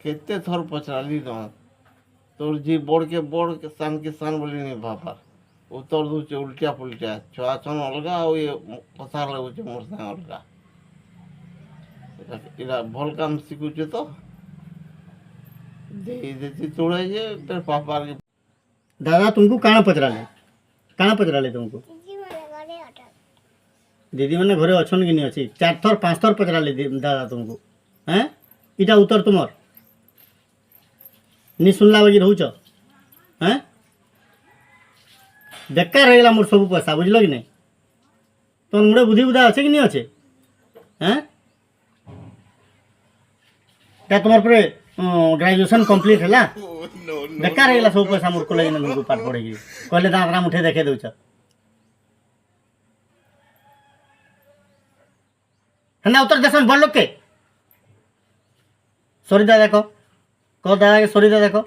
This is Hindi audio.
କେତେ ଥର ପଚାରିଲି ନା তোর যে বড়কে বড় সানকে সান বলি নি বাবার উত্তর দଉଛି উল্টা পুল্টা ଛୁଆ ଛନ୍ ଅଲଗା ଆଉ ଏ କଥା ଲାଗୁଛି ମୋର ସାଙ୍ଗେ ଅଲଗା ଏଇଟା ଭଲ କାମ ଶିଖୁଛୁ ତ ଦେଇ ଦେତି ତୋଳେ ଯେ ତୋର ପାପାର दादा तुमको काना पचराले तुमको दीदी मैंने घरे अच्छन कि नहीं अच्छी 4 थर 5 थर पचराले दादा तुमको हैं इटा उत्तर तुमर नि सुनला बाकी रहूच हैं बेकार रही मोर सब पैसा बुझल कि नहीं तो मुड़े बुद्धि बुधा अच्छे कि नहीं अच्छे हैं क्या तुम्हार पर ग्रेजुएशन कंप्लीट है बेकार रही सब पैसा मोर को लगे पाठ पढ़े कहले दादा मुठे देखे दौच है उत्तर देश बड़ लोग के सरिदा देखो कह दादा के सरिदा देखो